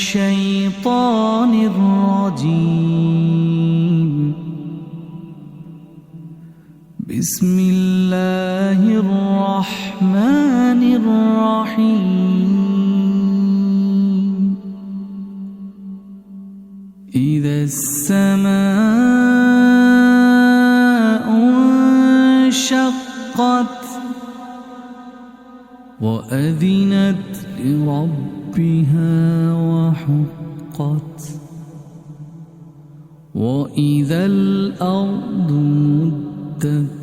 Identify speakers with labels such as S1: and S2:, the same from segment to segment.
S1: الشيطان الرجيم. بسم الله الرحمن الرحيم. إذا السماء انشقت وأذنت لربها وحقت وإذا الأرض مدت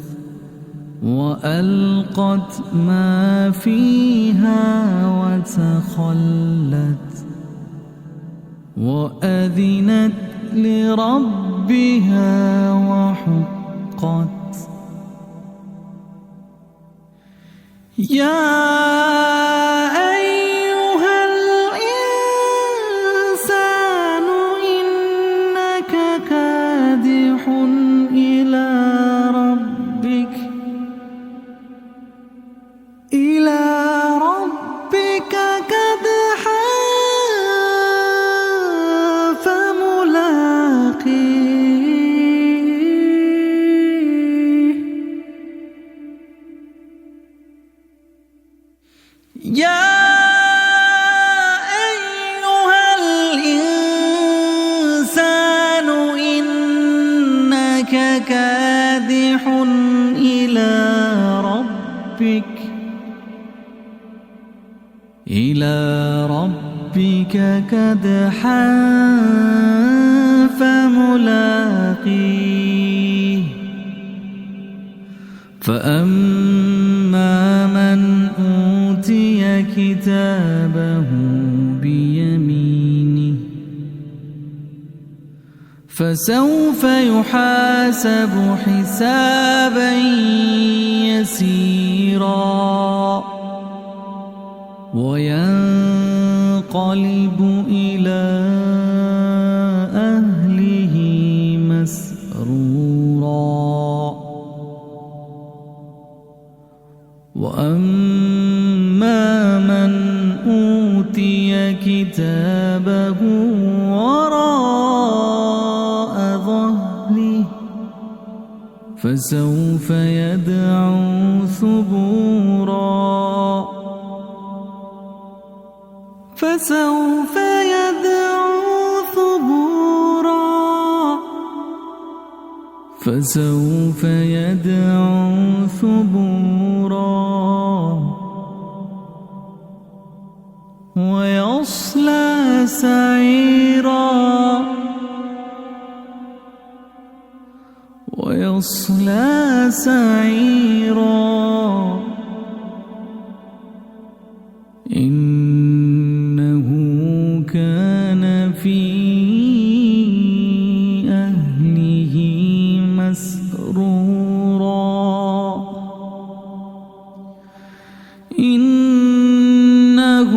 S1: وألقت ما فيها وتخلت وأذنت لربها وحقت. يا أيها الإنسان إنك كادح إلى ربك كدحا فملاقيه. يا أيها الإنسان إنك كادح إلى ربك كدحا فملاقيه. فأما من أوتي كتابه بيمينه فسوف يحاسب حسابا يسيرا وينقلب إلى أهله مسرورا. وأما من أوتي كتابه وراء ظهره فسوف يدعو ثبورا ويصلى سعيرا إنه كان في أهله مسرورا. إنه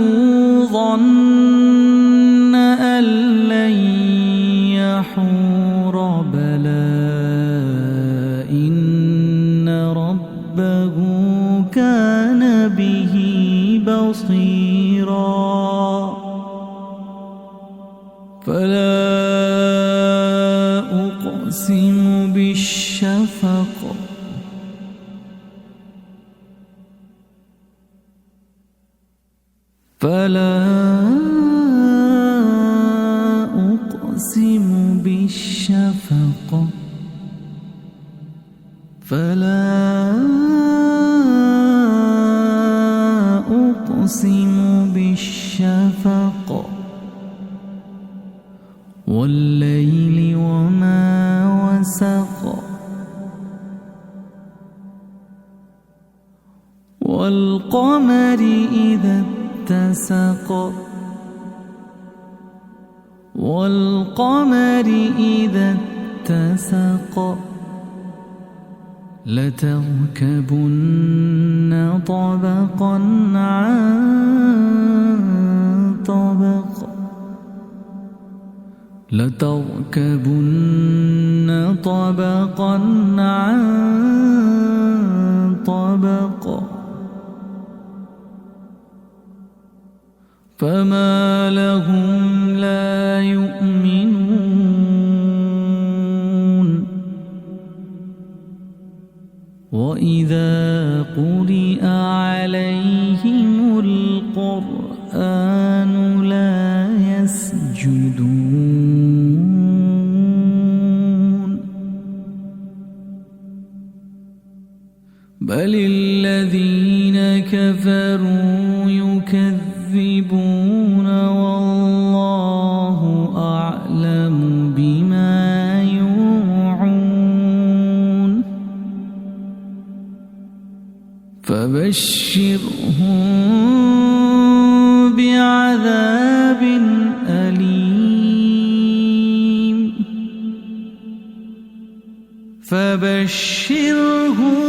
S1: ظن أن لن يحور بلى إن ربه كان به بصيرا. فلا أقسم بالشفق فلا أقسم بالشفق فلا أقسم بالشفق والليل وما وسق والقمر إذا اتسق والقمر إذا اتسق لتركبن طبقا عن طبق لتركبن طبقا عن طبق فما لهم لا يؤمنون وإذا قرئ عليهم القرآن لا يسجدون بل الذين كفروا يكذبون والله أعلم بما يوعون فبشرهم بعذاب أليم فبشرهم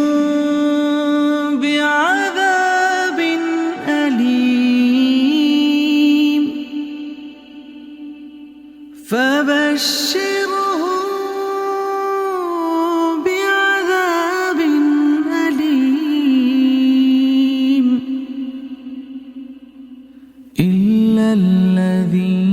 S1: بعذاب أليم فبشرهم بعذاب أليم إلا الذين